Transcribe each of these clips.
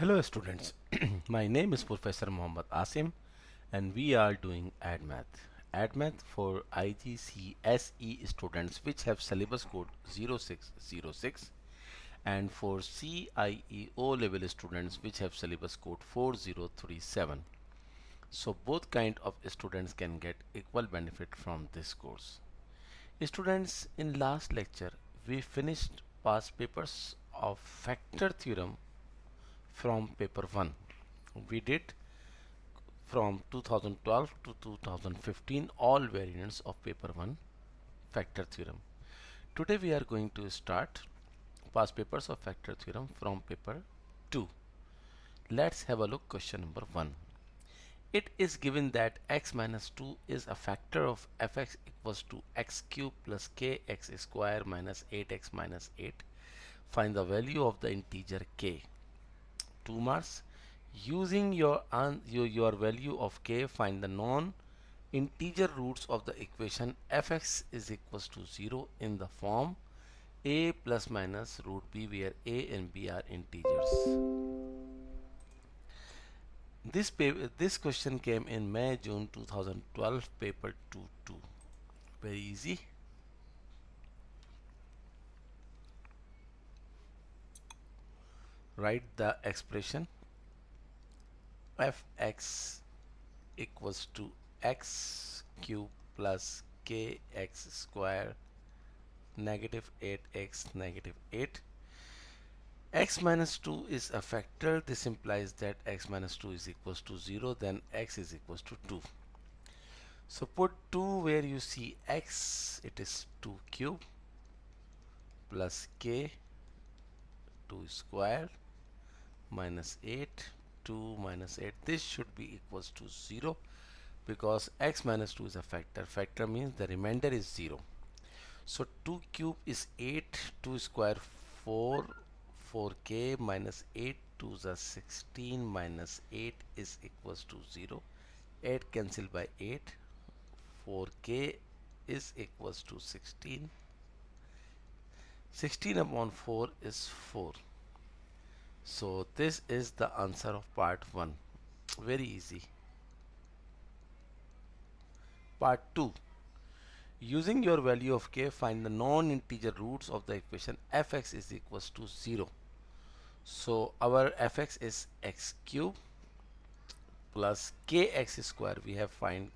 Hello students, my name is Professor Muhammad Asim and we are doing ADMath for IGCSE students which have syllabus code 0606 and for CIE level students which have syllabus code 4037. So both kind of students can get equal benefit from this course. Students, in last lecture we finished past papers of factor theorem from paper 1. We did from 2012 to 2015 all variants of paper 1 factor theorem. Today we are going to start past papers of factor theorem from paper 2. Let's have a look question number 1. It is given that x minus 2 is a factor of fx equals to x cube plus kx square minus 8x minus 8. Find the value of the integer k. 2 marks. Using your value of k, find the non-integer roots of the equation fx is equals to 0 in the form a plus minus root b, where a and b are integers. This question came in May-June 2012, paper 2-2. Very easy. Write the expression fx equals to x cube plus kx square negative 8x negative 8. X minus 2 is a factor. This implies that x minus 2 is equals to 0, then x is equals to 2. So put 2 where you see x, it is 2 cube plus k 2 square minus 8, 2 minus 8. This should be equals to 0 because x minus 2 is a factor. Factor means the remainder is 0. So 2 cube is 8, 2 square 4, 4k minus 8 to the 16 minus 8 is equals to 0. 8 cancel by 8, 4k is equals to 16. 16 upon 4 is 4. So this is the answer of part 1. Very easy. Part 2. Using your value of k, find the non-integer roots of the equation fx is equals to 0. So our fx is x cube plus kx square. We have find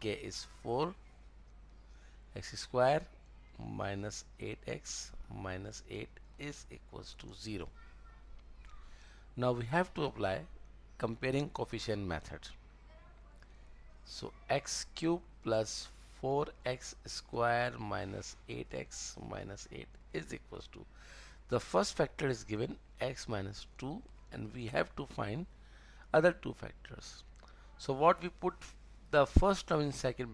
k is 4 x square minus 8x minus 8 is equals to 0. Now we have to apply comparing coefficient method. So x cube plus 4x square minus 8x minus 8 is equals to, the first factor is given x minus 2 and we have to find other two factors. So what we put the first term in second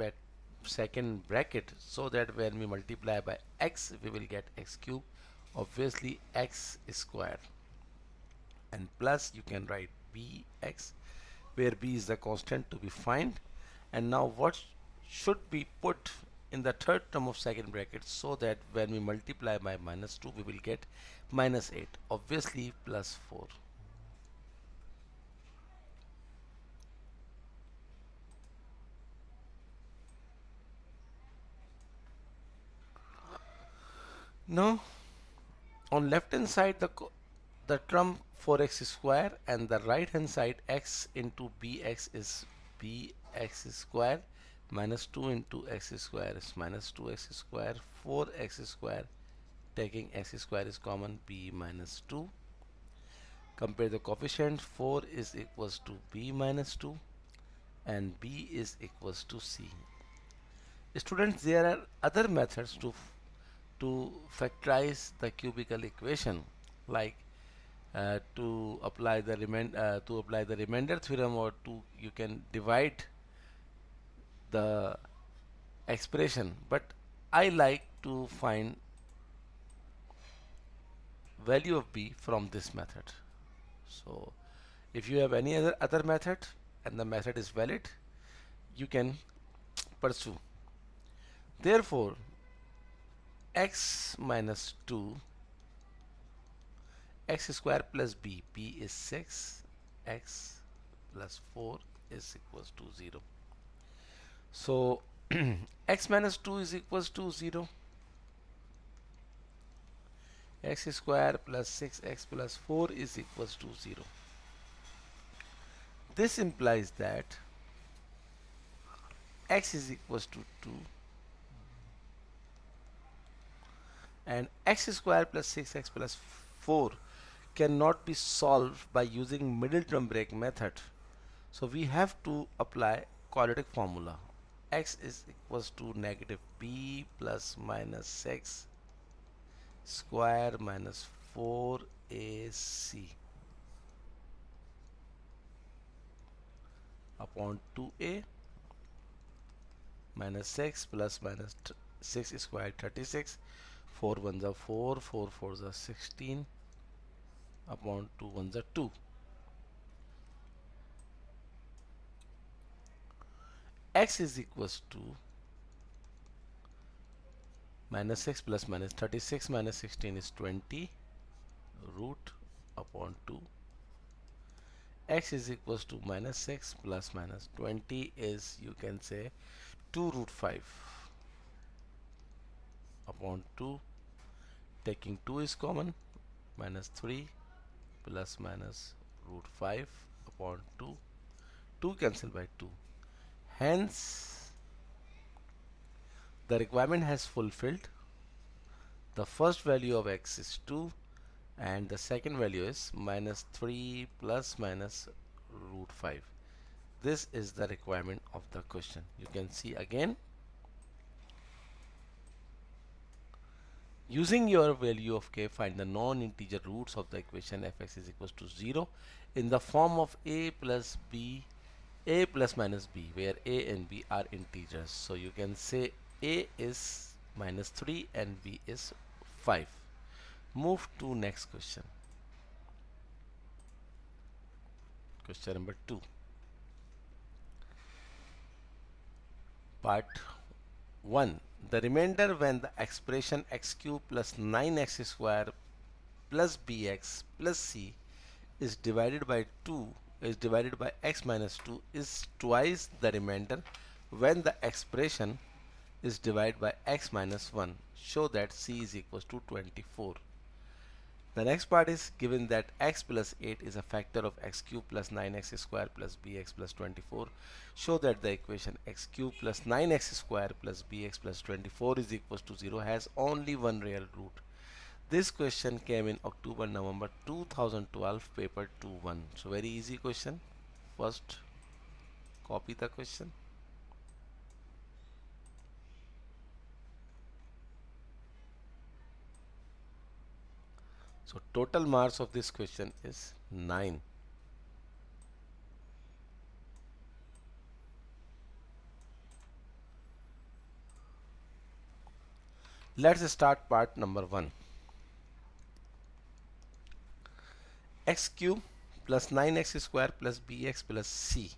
bracket, so that when we multiply by x we will get x cube, obviously x square, and plus you can write bx where b is the constant to be found. And now what should be put in the third term of second bracket, so that when we multiply by minus 2 we will get minus 8, obviously plus 4. Now on left hand side the term 4x square, and the right hand side x into bx is bx square minus 2 into x square is minus 2x square, 4x square, taking x square is common, b minus 2. Compare the coefficient, 4 is equals to b minus 2 and b is equals to c. Students, there are other methods to factorize the cubical equation, like to apply the remainder theorem, or to you can divide the expression, but I like to find value of b from this method. So if you have any other method and the method is valid, you can pursue. Therefore x minus 2 x square plus b, b is 6, x plus 4 is equals to 0. So x minus 2 is equals to 0. X square plus 6x plus 4 is equals to 0. This implies that x is equals to 2 and x square plus 6x plus 4 cannot be solved by using middle term break method. So we have to apply quadratic formula. X is equals to negative b plus minus 6 square minus 4ac upon 2a minus 6 plus minus 6 square 36, 4 ones are 4, 4 fours are 16 upon 2 ones are 2. X is equals to minus 6 plus minus 36 minus 16 is 20 root upon 2. X is equals to minus 6 plus minus 20 is, you can say, 2 root 5 upon 2. Taking 2 is common, minus 3 plus minus root 5 upon 2. 2 cancel by 2. Hence, the requirement has fulfilled. The first value of x is 2 and the second value is minus 3 plus minus root 5. This is the requirement of the question. You can see again, using your value of k, find the non-integer roots of the equation fx is equals to 0 in the form of a plus b, a plus minus b, where a and b are integers. So you can say a is minus 3 and b is 5. Move to next question. Question number 2. Part 1. The remainder when the expression x cube plus 9x square plus bx plus c is divided by x minus 2 is twice the remainder when the expression is divided by x minus 1. Show that c is equals to 24. The next part is given that x plus 8 is a factor of x cube plus 9x square plus bx plus 24. Show that the equation x cube plus 9x square plus bx plus 24 is equals to 0 has only one real root. This question came in October-November 2012, paper 2-1. So very easy question. First, copy the question. So total marks of this question is 9. Let's start part number 1. X cube plus 9x square plus bx plus c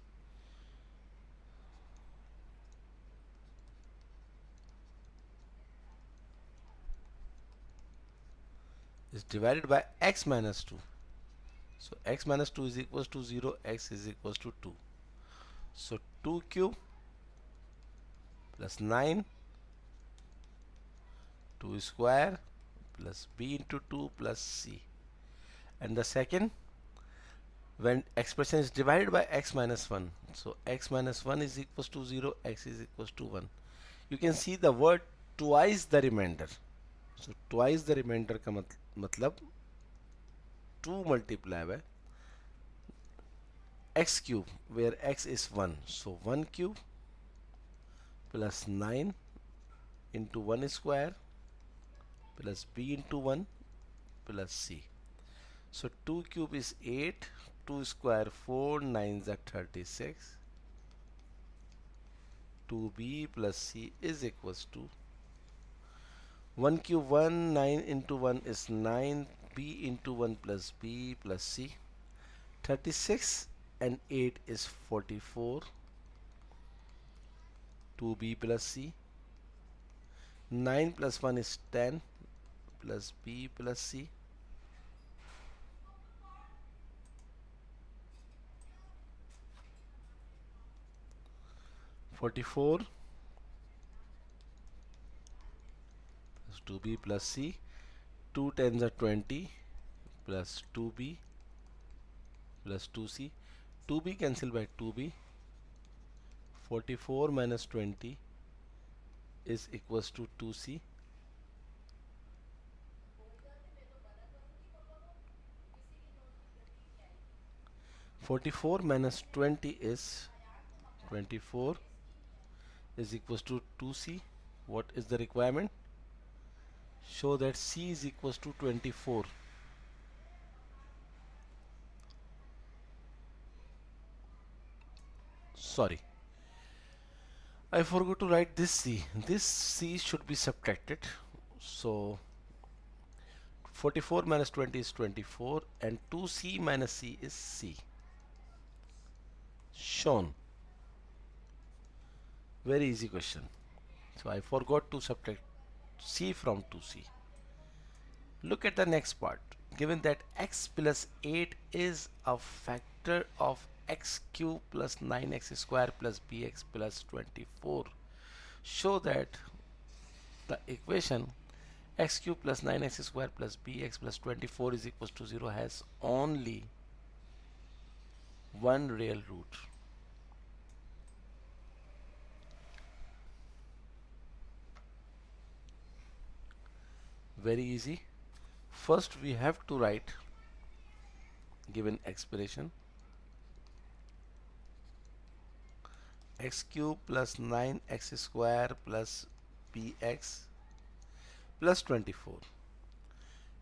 is divided by x minus 2. So x minus 2 is equals to 0, x is equals to 2. So 2 cube plus 9, 2 square plus b into 2 plus c. And the second, when expression is divided by x minus 1. So x minus 1 is equals to 0, x is equals to 1. You can see the word twice the remainder. So twice the remainder का मतलब 2 multiplied by x cube, where x is 1. So 1 cube plus 9 into 1 square plus b into 1 plus c. So 2 cube is 8, 2 square 4, 9 is 36. 2b plus c is equals to 1 cube 1, 9 into 1 is 9, b into 1 plus b plus c. 36 and 8 is 44. 2b plus c. 9 plus 1 is 10 plus b plus c. 44 plus 2b plus c. 2 tens are 20 plus 2b plus 2c. 2b cancel by 2b. 44 minus 20 is equals to 2c. 44 minus 20 is 24 is equals to 2c. What is the requirement? Show that c is equals to 24. Sorry, I forgot to write this c. This c should be subtracted. So 44 minus 20 is 24 and 2c minus c is c. Shown. Very easy question. So I forgot to subtract c from 2c. Look at the next part. Given that x plus 8 is a factor of x cube plus 9x square plus bx plus 24, show that the equation x cube plus 9x square plus bx plus 24 is equals to 0 has only one real root. Very easy. First we have to write given expression x cube plus 9x square plus bx plus 24.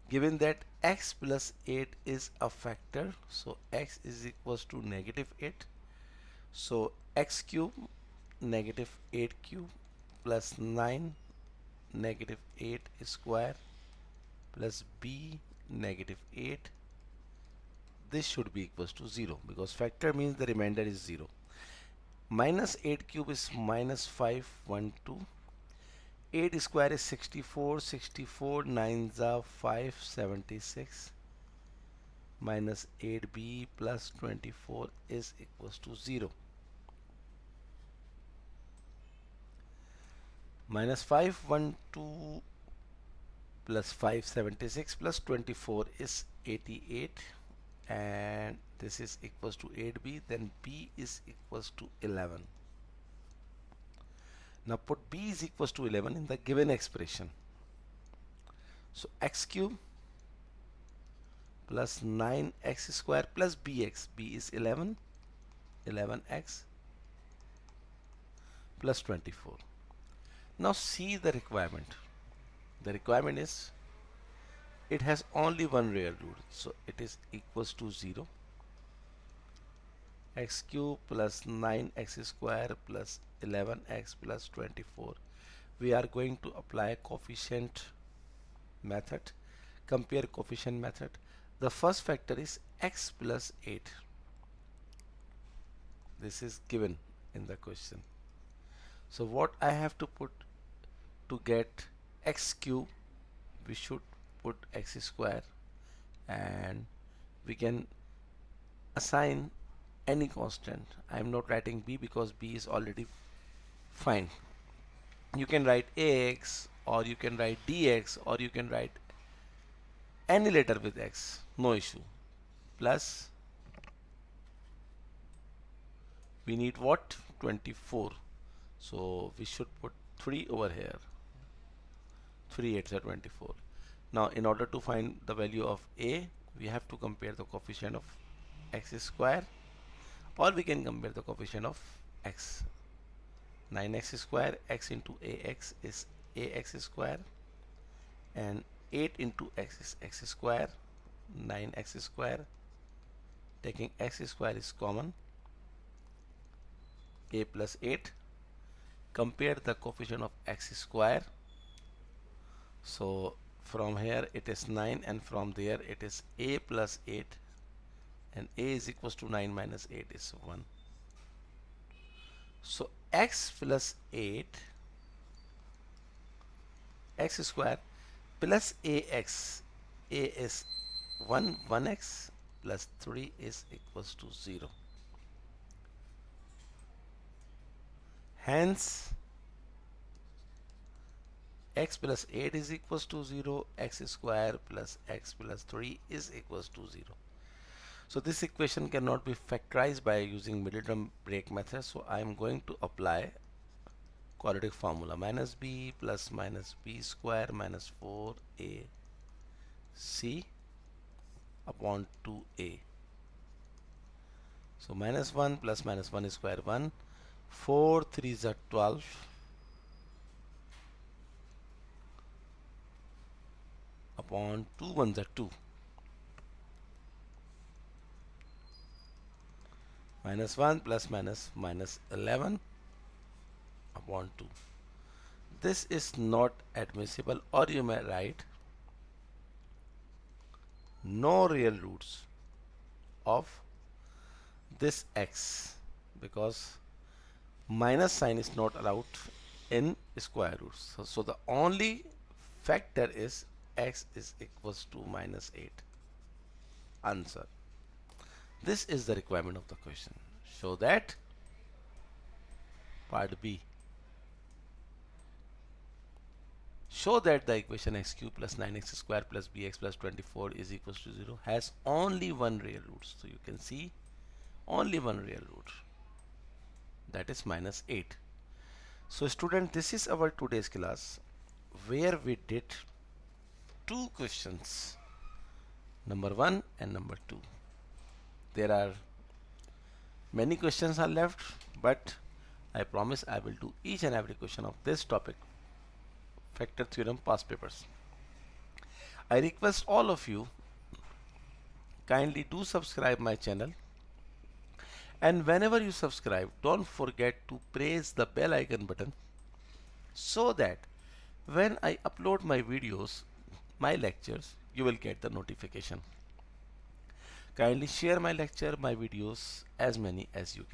Given that x plus 8 is a factor, so x is equals to negative 8. So x cube negative 8 cube plus 9 negative 8 square plus b negative 8. This should be equals to 0 because factor means the remainder is 0. Minus 8 cube is minus 512. 8 square is 64. 64 9s are 576. Minus 8b plus 24 is equals to 0. Minus 512 plus 576 plus 24 is 88, and this is equals to 8b. Then b is equals to 11. Now put b is equals to 11 in the given expression. So x cube plus 9x square plus bx. B is 11. 11x plus 24. Now see the requirement. The requirement is it has only one real root, so it is equals to 0. X cube plus 9x square plus 11x plus 24. We are going to apply coefficient method, compare coefficient method. The first factor is x plus 8. This is given in the question. So what I have to put to get x cube, we should put x square, and we can assign any constant. I am not writing b because b is already fine. You can write ax, or you can write dx, or you can write any letter with x, no issue. Plus we need what? 24. So we should put 3 over here. 3 8s are 24. Now in order to find the value of a, we have to compare the coefficient of x square, or we can compare the coefficient of x. 9x square, x into ax is ax square, and 8 into x is x square. 9x square, taking x square is common, a plus 8. Compare the coefficient of x square. So from here it is 9, and from there it is a plus 8, and a is equals to 9 minus 8 is 1. So x plus 8, x square plus ax, a is 1, 1x plus 3 is equals to 0. Hence x plus 8 is equals to 0, x square plus x plus 3 is equals to 0. So this equation cannot be factorized by using middle term break method, so I am going to apply quadratic formula minus b plus minus b square minus 4ac upon 2a. So minus 1 plus minus 1 is square 1, 4 3s are 12, upon 2 1s are 2, minus 1 plus minus 11 upon 2. This is not admissible, or you may write no real roots of this x, because minus sign is not allowed in square roots. So the only factor is x is equals to minus 8. Answer. This is the requirement of the question. Show that part B. Show that the equation x cube plus 9x square plus bx plus 24 is equals to 0 has only one real root. So you can see only one real root, that is minus 8. So student, this is our today's class where we did two questions, number 1 and number 2. There are many questions are left, but I promise I will do each and every question of this topic, factor theorem past papers. I request all of you kindly do subscribe my channel, and whenever you subscribe, don't forget to press the bell icon button so that when I upload my videos, my lectures, you will get the notification. Kindly share my lecture, my videos, as many as you can.